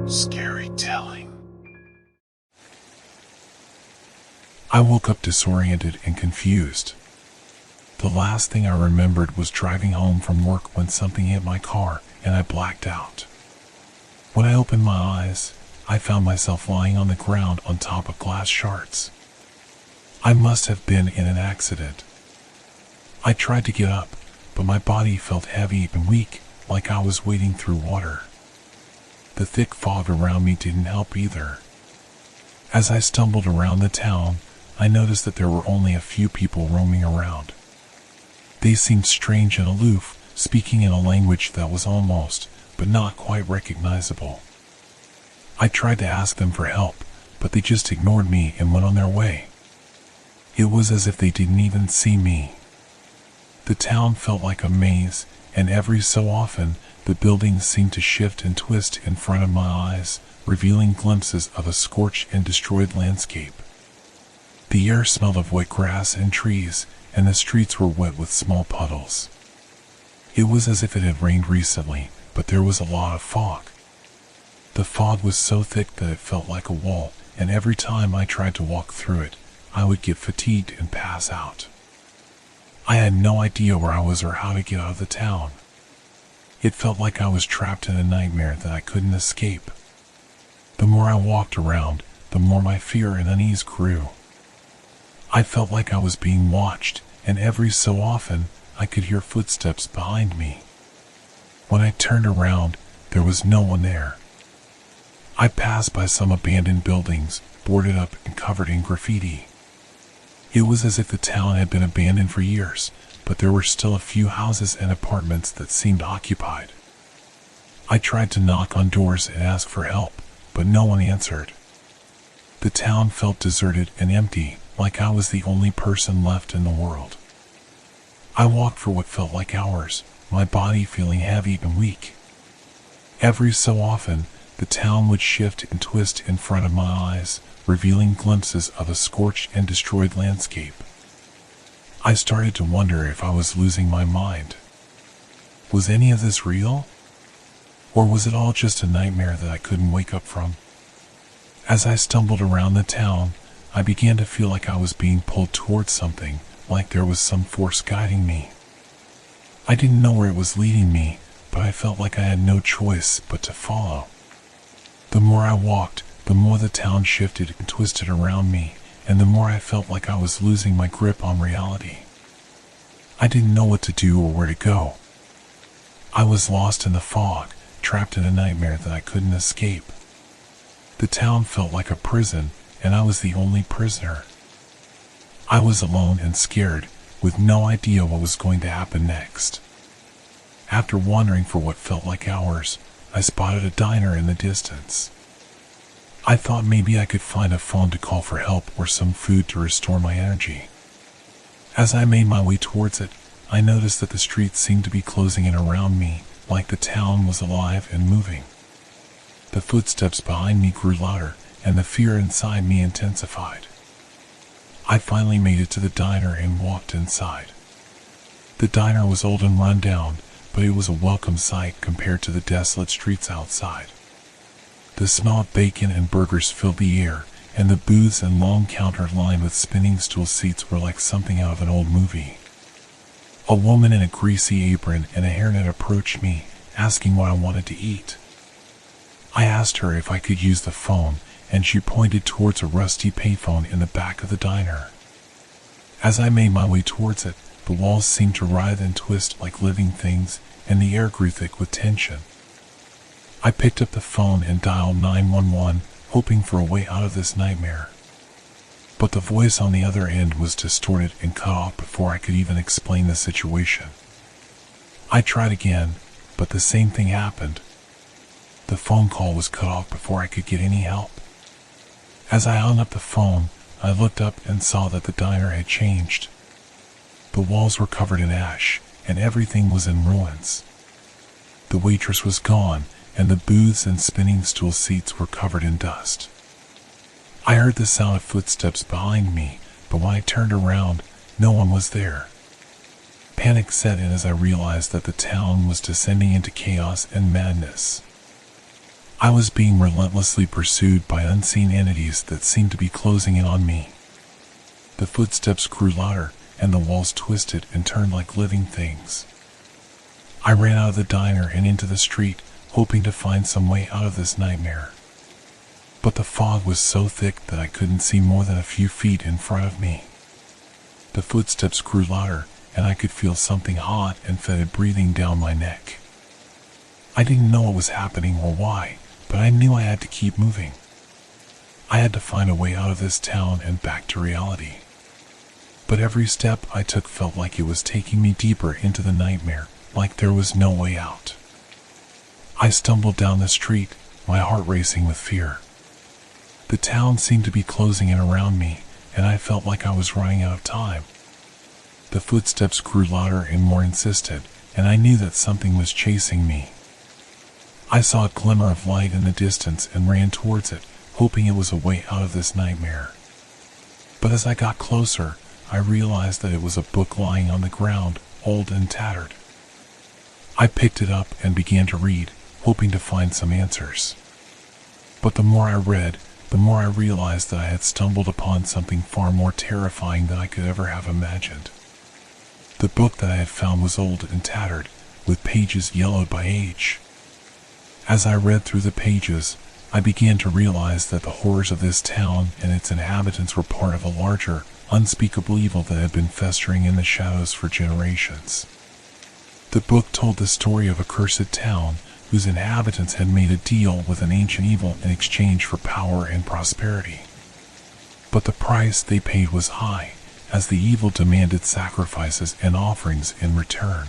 Scary telling. I woke up disoriented and confused. The last thing I remembered was driving home from work when something hit my car and I blacked out. When I opened my eyes, I found myself lying on the ground on top of glass shards. I must have been in an accident. I tried to get up, but my body felt heavy and weak, like I was wading through water. The thick fog around me didn't help either. As I stumbled around the town, I noticed that there were only a few people roaming around. They seemed strange and aloof, speaking in a language that was almost, but not quite recognizable. I tried to ask them for help, but they just ignored me and went on their way. It was as if they didn't even see me. The town felt like a maze, and every so often, the buildings seemed to shift and twist in front of my eyes, revealing glimpses of a scorched and destroyed landscape. The air smelled of wet grass and trees, and the streets were wet with small puddles. It was as if it had rained recently, but there was a lot of fog. The fog was so thick that it felt like a wall, and every time I tried to walk through it, I would get fatigued and pass out. I had no idea where I was or how to get out of the town. It felt like I was trapped in a nightmare that I couldn't escape. The more I walked around, the more my fear and unease grew. I felt like I was being watched, and every so often, I could hear footsteps behind me. When I turned around, there was no one there. I passed by some abandoned buildings, boarded up and covered in graffiti. It was as if the town had been abandoned for years, but there were still a few houses and apartments that seemed occupied. I tried to knock on doors and ask for help, but no one answered. The town felt deserted and empty, like I was the only person left in the world. I walked for what felt like hours, my body feeling heavy and weak. Every so often, the town would shift and twist in front of my eyes, revealing glimpses of a scorched and destroyed landscape. I started to wonder if I was losing my mind. Was any of this real? Or was it all just a nightmare that I couldn't wake up from? As I stumbled around the town, I began to feel like I was being pulled towards something, like there was some force guiding me. I didn't know where it was leading me, but I felt like I had no choice but to follow. The more I walked, the more the town shifted and twisted around me, and the more I felt like I was losing my grip on reality. I didn't know what to do or where to go. I was lost in the fog, trapped in a nightmare that I couldn't escape. The town felt like a prison, and I was the only prisoner. I was alone and scared, with no idea what was going to happen next. After wandering for what felt like hours, I spotted a diner in the distance. I thought maybe I could find a phone to call for help or some food to restore my energy. As I made my way towards it, I noticed that the streets seemed to be closing in around me, like the town was alive and moving. The footsteps behind me grew louder, and the fear inside me intensified. I finally made it to the diner and walked inside. The diner was old and run down, but it was a welcome sight compared to the desolate streets outside. The smell of bacon and burgers filled the air, and the booths and long counter lined with spinning stool seats were like something out of an old movie. A woman in a greasy apron and a hairnet approached me, asking what I wanted to eat. I asked her if I could use the phone, and she pointed towards a rusty payphone in the back of the diner. As I made my way towards it, the walls seemed to writhe and twist like living things, and the air grew thick with tension. I picked up the phone and dialed 911, hoping for a way out of this nightmare. But the voice on the other end was distorted and cut off before I could even explain the situation. I tried again, but the same thing happened. The phone call was cut off before I could get any help. As I hung up the phone, I looked up and saw that the diner had changed. The walls were covered in ash, and everything was in ruins. The waitress was gone, and the booths and spinning stool seats were covered in dust. I heard the sound of footsteps behind me, but when I turned around, no one was there. Panic set in as I realized that the town was descending into chaos and madness. I was being relentlessly pursued by unseen entities that seemed to be closing in on me. The footsteps grew louder, and the walls twisted and turned like living things. I ran out of the diner and into the street, hoping to find some way out of this nightmare. But the fog was so thick that I couldn't see more than a few feet in front of me. The footsteps grew louder, and I could feel something hot and fetid breathing down my neck. I didn't know what was happening or why, but I knew I had to keep moving. I had to find a way out of this town and back to reality. But every step I took felt like it was taking me deeper into the nightmare, like there was no way out. I stumbled down the street, my heart racing with fear. The town seemed to be closing in around me, and I felt like I was running out of time. The footsteps grew louder and more insistent, and I knew that something was chasing me. I saw a glimmer of light in the distance and ran towards it, hoping it was a way out of this nightmare. But as I got closer, I realized that it was a book lying on the ground, old and tattered. I picked it up and began to read, hoping to find some answers. But the more I read, the more I realized that I had stumbled upon something far more terrifying than I could ever have imagined. The book that I had found was old and tattered, with pages yellowed by age. As I read through the pages, I began to realize that the horrors of this town and its inhabitants were part of a larger, unspeakable evil that had been festering in the shadows for generations. The book told the story of a cursed town whose inhabitants had made a deal with an ancient evil in exchange for power and prosperity. But the price they paid was high, as the evil demanded sacrifices and offerings in return.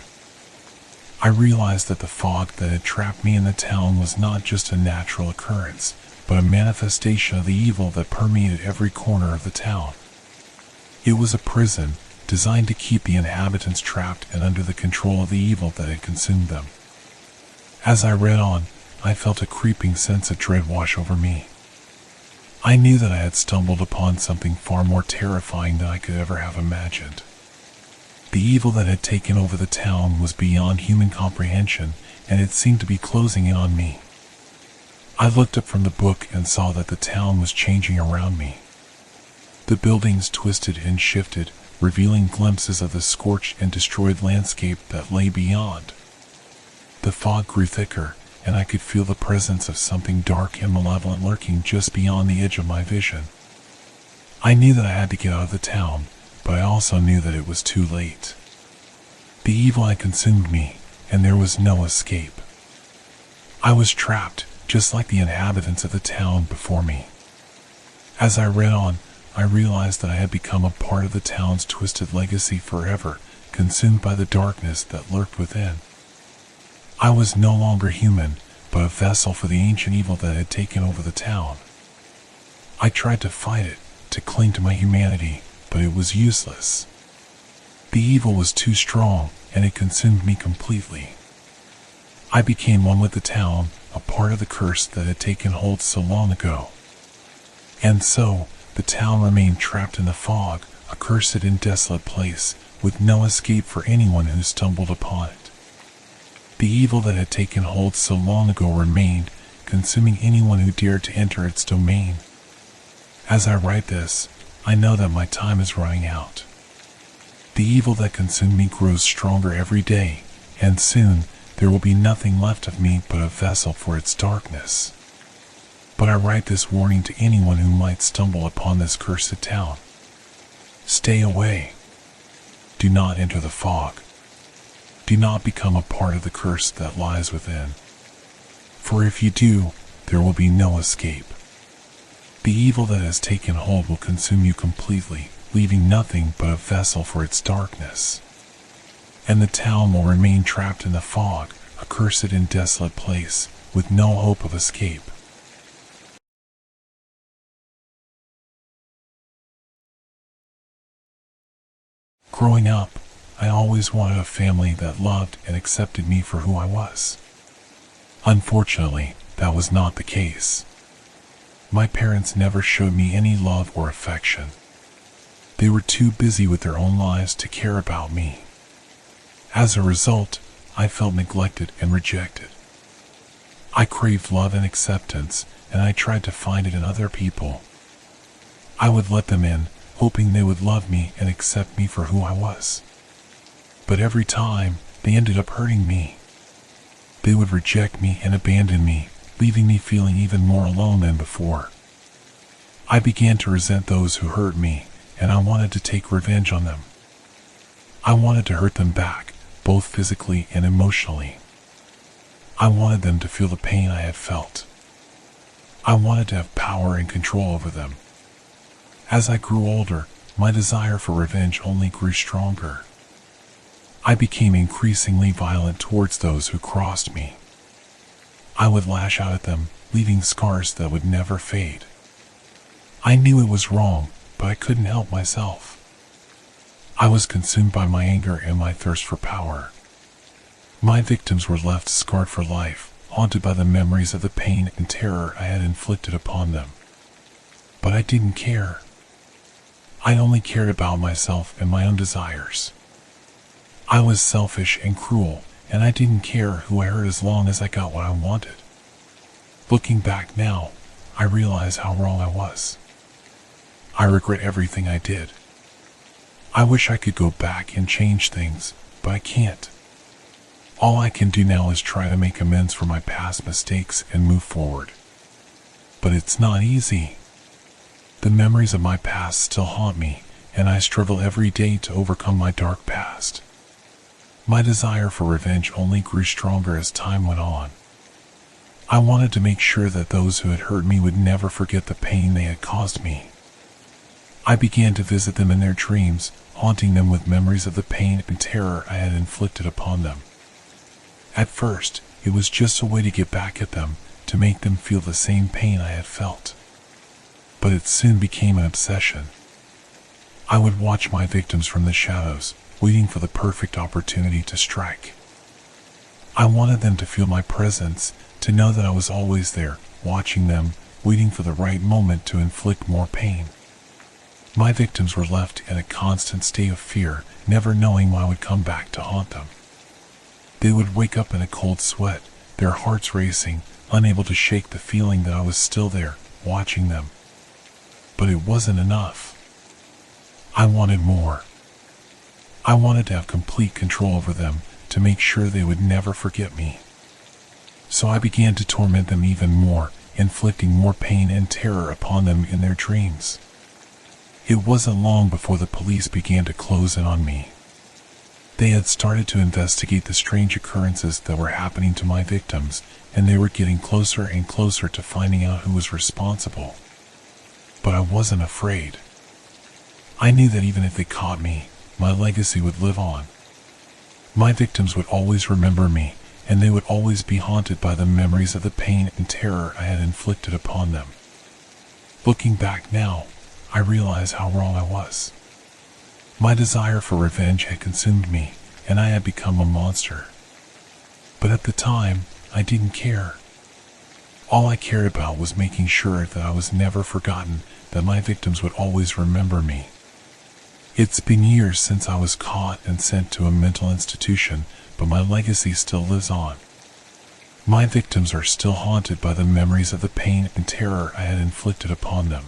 I realized that the fog that had trapped me in the town was not just a natural occurrence, but a manifestation of the evil that permeated every corner of the town. It was a prison designed to keep the inhabitants trapped and under the control of the evil that had consumed them. As I read on, I felt a creeping sense of dread wash over me. I knew that I had stumbled upon something far more terrifying than I could ever have imagined. The evil that had taken over the town was beyond human comprehension, and it seemed to be closing in on me. I looked up from the book and saw that the town was changing around me. The buildings twisted and shifted, revealing glimpses of the scorched and destroyed landscape that lay beyond. The fog grew thicker, and I could feel the presence of something dark and malevolent lurking just beyond the edge of my vision. I knew that I had to get out of the town, but I also knew that it was too late. The evil had consumed me, and there was no escape. I was trapped, just like the inhabitants of the town before me. As I read on, I realized that I had become a part of the town's twisted legacy forever, consumed by the darkness that lurked within. I was no longer human, but a vessel for the ancient evil that had taken over the town. I tried to fight it, to cling to my humanity, but it was useless. The evil was too strong, and it consumed me completely. I became one with the town, a part of the curse that had taken hold so long ago. And so, the town remained trapped in the fog, a cursed and desolate place, with no escape for anyone who stumbled upon it. The evil that had taken hold so long ago remained, consuming anyone who dared to enter its domain. As I write this, I know that my time is running out. The evil that consumed me grows stronger every day, and soon there will be nothing left of me but a vessel for its darkness. But I write this warning to anyone who might stumble upon this cursed town. Stay away. Do not enter the fog. Do not become a part of the curse that lies within. For if you do, there will be no escape. The evil that has taken hold will consume you completely, leaving nothing but a vessel for its darkness. And the town will remain trapped in the fog, a cursed and desolate place, with no hope of escape. Growing up, I always wanted a family that loved and accepted me for who I was. Unfortunately, that was not the case. My parents never showed me any love or affection. They were too busy with their own lives to care about me. As a result, I felt neglected and rejected. I craved love and acceptance, and I tried to find it in other people. I would let them in, hoping they would love me and accept me for who I was. But every time, they ended up hurting me. They would reject me and abandon me, leaving me feeling even more alone than before. I began to resent those who hurt me, and I wanted to take revenge on them. I wanted to hurt them back, both physically and emotionally. I wanted them to feel the pain I had felt. I wanted to have power and control over them. As I grew older, my desire for revenge only grew stronger. I became increasingly violent towards those who crossed me. I would lash out at them, leaving scars that would never fade. I knew it was wrong, but I couldn't help myself. I was consumed by my anger and my thirst for power. My victims were left scarred for life, haunted by the memories of the pain and terror I had inflicted upon them. But I didn't care. I only cared about myself and my own desires. I was selfish and cruel, and I didn't care who I hurt as long as I got what I wanted. Looking back now, I realize how wrong I was. I regret everything I did. I wish I could go back and change things, but I can't. All I can do now is try to make amends for my past mistakes and move forward. But it's not easy. The memories of my past still haunt me, and I struggle every day to overcome my dark past. My desire for revenge only grew stronger as time went on. I wanted to make sure that those who had hurt me would never forget the pain they had caused me. I began to visit them in their dreams, haunting them with memories of the pain and terror I had inflicted upon them. At first, it was just a way to get back at them, to make them feel the same pain I had felt. But it soon became an obsession. I would watch my victims from the shadows, waiting for the perfect opportunity to strike. I wanted them to feel my presence, to know that I was always there, watching them, waiting for the right moment to inflict more pain. My victims were left in a constant state of fear, never knowing when I would come back to haunt them. They would wake up in a cold sweat, their hearts racing, unable to shake the feeling that I was still there, watching them. But it wasn't enough. I wanted more. I wanted to have complete control over them, to make sure they would never forget me. So I began to torment them even more, inflicting more pain and terror upon them in their dreams. It wasn't long before the police began to close in on me. They had started to investigate the strange occurrences that were happening to my victims, and they were getting closer and closer to finding out who was responsible. But I wasn't afraid. I knew that even if they caught me, my legacy would live on. My victims would always remember me, and they would always be haunted by the memories of the pain and terror I had inflicted upon them. Looking back now, I realize how wrong I was. My desire for revenge had consumed me, and I had become a monster. But at the time, I didn't care. All I cared about was making sure that I was never forgotten, that my victims would always remember me. It's been years since I was caught and sent to a mental institution, but my legacy still lives on. My victims are still haunted by the memories of the pain and terror I had inflicted upon them.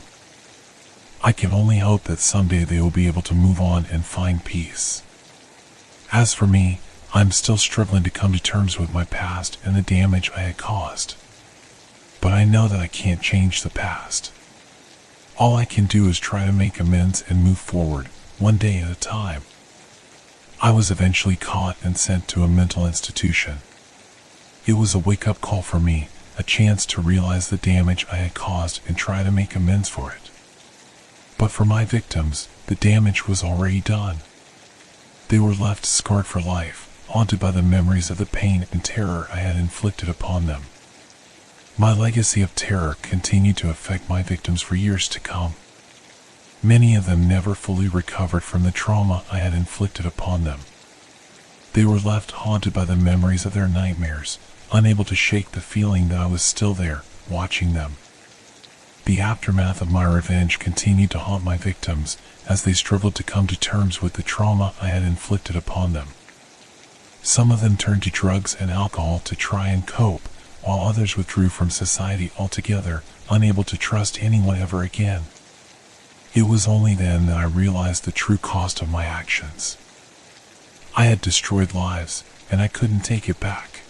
I can only hope that someday they will be able to move on and find peace. As for me, I'm still struggling to come to terms with my past and the damage I had caused. But I know that I can't change the past. All I can do is try to make amends and move forward, one day at a time. I was eventually caught and sent to a mental institution. It was a wake-up call for me, a chance to realize the damage I had caused and try to make amends for it. But for my victims, the damage was already done. They were left scarred for life, haunted by the memories of the pain and terror I had inflicted upon them. My legacy of terror continued to affect my victims for years to come. Many of them never fully recovered from the trauma I had inflicted upon them. They were left haunted by the memories of their nightmares, unable to shake the feeling that I was still there, watching them. The aftermath of my revenge continued to haunt my victims as they struggled to come to terms with the trauma I had inflicted upon them. Some of them turned to drugs and alcohol to try and cope, while others withdrew from society altogether, unable to trust anyone ever again. It was only then that I realized the true cost of my actions. I had destroyed lives, and I couldn't take it back.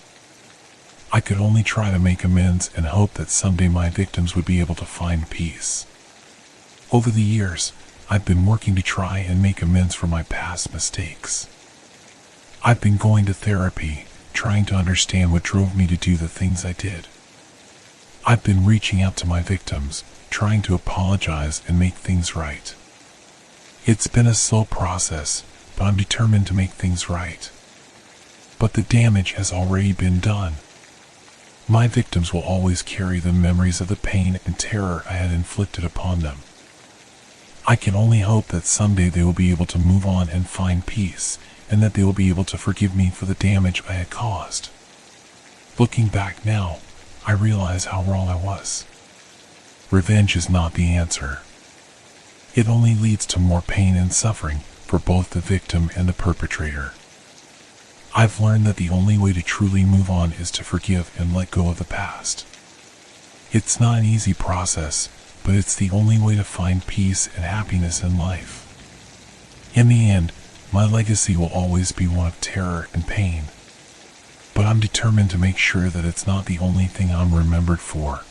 I could only try to make amends and hope that someday my victims would be able to find peace. Over the years, I've been working to try and make amends for my past mistakes. I've been going to therapy, trying to understand what drove me to do the things I did. I've been reaching out to my victims, trying to apologize and make things right. It's been a slow process, but I'm determined to make things right. But the damage has already been done. My victims will always carry the memories of the pain and terror I had inflicted upon them. I can only hope that someday they will be able to move on and find peace, and that they will be able to forgive me for the damage I had caused. Looking back now, I realize how wrong I was. Revenge is not the answer. It only leads to more pain and suffering for both the victim and the perpetrator. I've learned that the only way to truly move on is to forgive and let go of the past. It's not an easy process, but it's the only way to find peace and happiness in life. In the end, my legacy will always be one of terror and pain. But I'm determined to make sure that it's not the only thing I'm remembered for.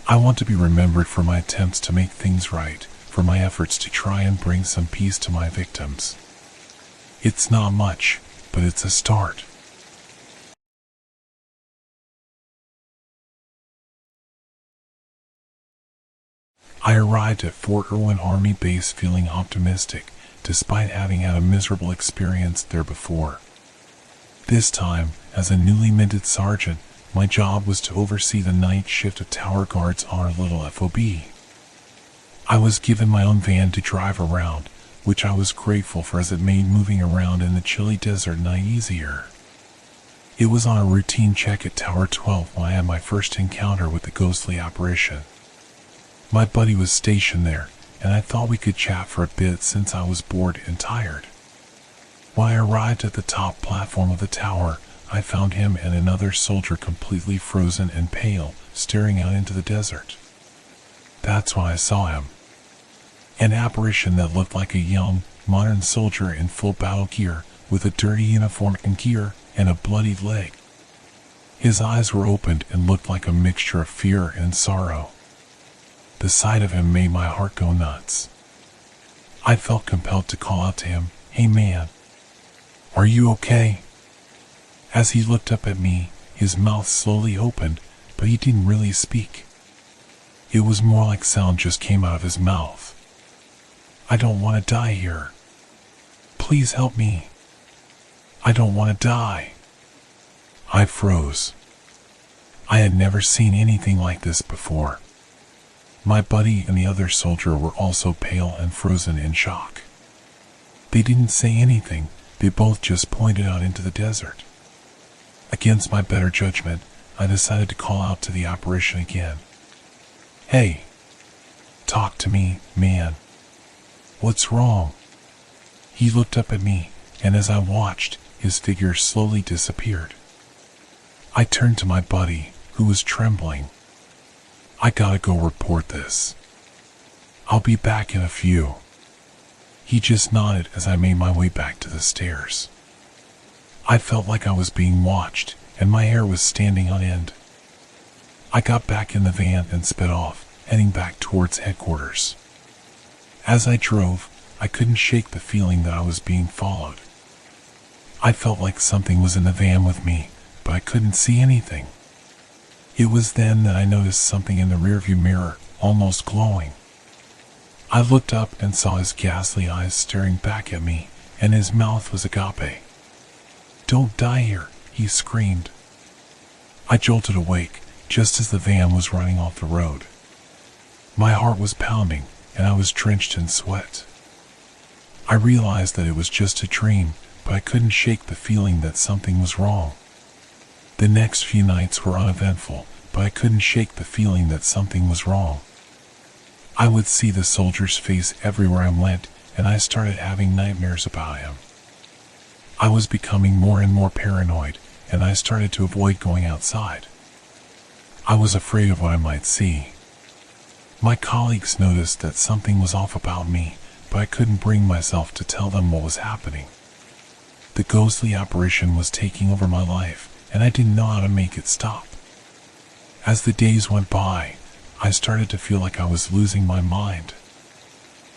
I want to be remembered for my attempts to make things right, for my efforts to try and bring some peace to my victims. It's not much, but it's a start. I arrived at Fort Irwin Army Base feeling optimistic, despite having had a miserable experience there before. This time, as a newly minted sergeant, my job was to oversee the night shift of tower guards on our little FOB. I was given my own van to drive around, which I was grateful for as it made moving around in the chilly desert night easier. It was on a routine check at Tower 12 when I had my first encounter with the ghostly apparition. My buddy was stationed there, and I thought we could chat for a bit since I was bored and tired. When I arrived at the top platform of the tower, I found him and another soldier completely frozen and pale, staring out into the desert. That's when I saw him. An apparition that looked like a young, modern soldier in full battle gear, with a dirty uniform and gear, and a bloodied leg. His eyes were opened and looked like a mixture of fear and sorrow. The sight of him made my heart go nuts. I felt compelled to call out to him, "Hey man, are you okay?" As he looked up at me, his mouth slowly opened, but he didn't really speak. It was more like sound just came out of his mouth. "I don't want to die here. Please help me. I don't want to die." I froze. I had never seen anything like this before. My buddy and the other soldier were also pale and frozen in shock. They didn't say anything, they both just pointed out into the desert. Against my better judgment, I decided to call out to the apparition again. "Hey, talk to me, man. What's wrong?" He looked up at me, and as I watched, his figure slowly disappeared. I turned to my buddy, who was trembling. "I gotta go report this. I'll be back in a few." He just nodded as I made my way back to the stairs. I felt like I was being watched, and my hair was standing on end. I got back in the van and sped off, heading back towards headquarters. As I drove, I couldn't shake the feeling that I was being followed. I felt like something was in the van with me, but I couldn't see anything. It was then that I noticed something in the rearview mirror, almost glowing. I looked up and saw his ghastly eyes staring back at me, and his mouth was agape. "Don't die here," he screamed. I jolted awake, just as the van was running off the road. My heart was pounding, and I was drenched in sweat. I realized that it was just a dream, but I couldn't shake the feeling that something was wrong. The next few nights were uneventful, but I couldn't shake the feeling that something was wrong. I would see the soldier's face everywhere I went, and I started having nightmares about him. I was becoming more and more paranoid, and I started to avoid going outside. I was afraid of what I might see. My colleagues noticed that something was off about me, but I couldn't bring myself to tell them what was happening. The ghostly apparition was taking over my life, and I didn't know how to make it stop. As the days went by, I started to feel like I was losing my mind.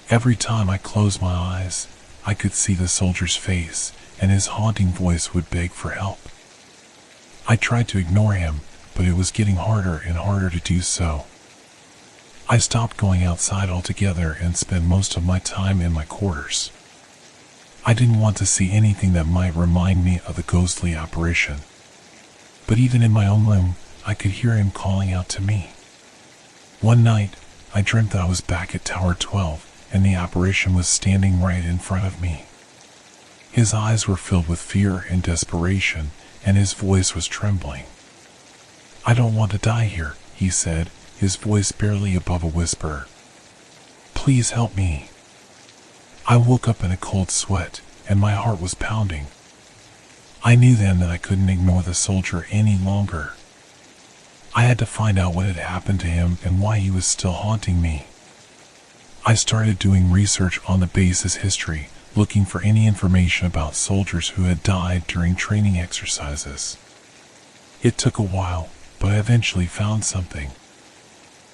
Every time I closed my eyes, I could see the soldier's face, and his haunting voice would beg for help. I tried to ignore him, but it was getting harder and harder to do so. I stopped going outside altogether and spent most of my time in my quarters. I didn't want to see anything that might remind me of the ghostly apparition. But even in my own room, I could hear him calling out to me. One night, I dreamt that I was back at Tower 12, and the apparition was standing right in front of me. His eyes were filled with fear and desperation, and his voice was trembling. "I don't want to die here," he said, his voice barely above a whisper. "Please help me." I woke up in a cold sweat, and my heart was pounding. I knew then that I couldn't ignore the soldier any longer. I had to find out what had happened to him and why he was still haunting me. I started doing research on the base's history, looking for any information about soldiers who had died during training exercises. It took a while, but I eventually found something.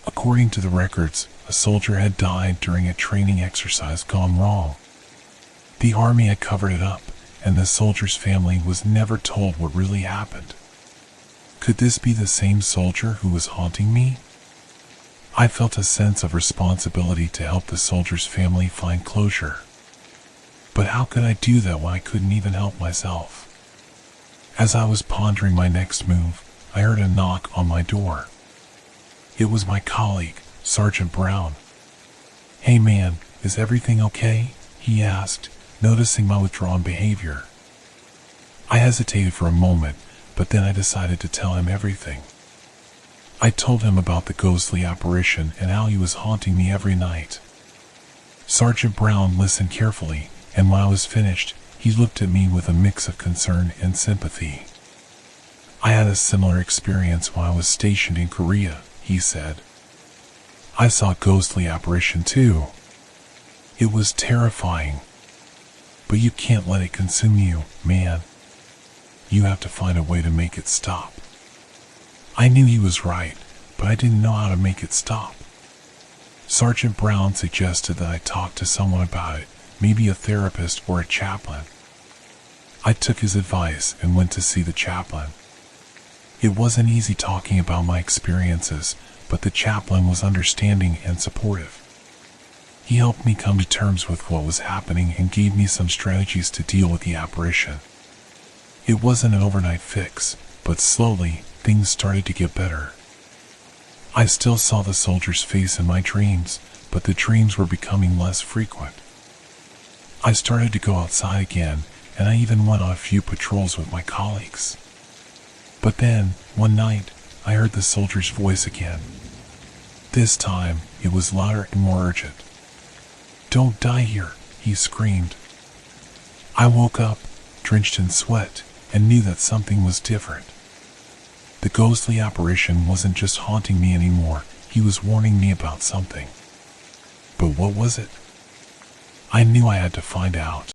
According to the records, a soldier had died during a training exercise gone wrong. The army had covered it up, and the soldier's family was never told what really happened. Could this be the same soldier who was haunting me? I felt a sense of responsibility to help the soldier's family find closure. But how could I do that when I couldn't even help myself? As I was pondering my next move, I heard a knock on my door. It was my colleague, Sergeant Brown. "Hey man, is everything okay?" he asked, noticing my withdrawn behavior. I hesitated for a moment, but then I decided to tell him everything. I told him about the ghostly apparition and how he was haunting me every night. Sergeant Brown listened carefully, and when I was finished, he looked at me with a mix of concern and sympathy. "I had a similar experience when I was stationed in Korea," he said. "I saw a ghostly apparition too. It was terrifying. But you can't let it consume you, man. You have to find a way to make it stop." I knew he was right, but I didn't know how to make it stop. Sergeant Brown suggested that I talk to someone about it, maybe a therapist or a chaplain. I took his advice and went to see the chaplain. It wasn't easy talking about my experiences, but the chaplain was understanding and supportive. He helped me come to terms with what was happening and gave me some strategies to deal with the apparition. It wasn't an overnight fix, but slowly, things started to get better. I still saw the soldier's face in my dreams, but the dreams were becoming less frequent. I started to go outside again, and I even went on a few patrols with my colleagues. But then, one night, I heard the soldier's voice again. This time, it was louder and more urgent. "Don't die here," he screamed. I woke up, drenched in sweat, and knew that something was different. The ghostly apparition wasn't just haunting me anymore, he was warning me about something. But what was it? I knew I had to find out.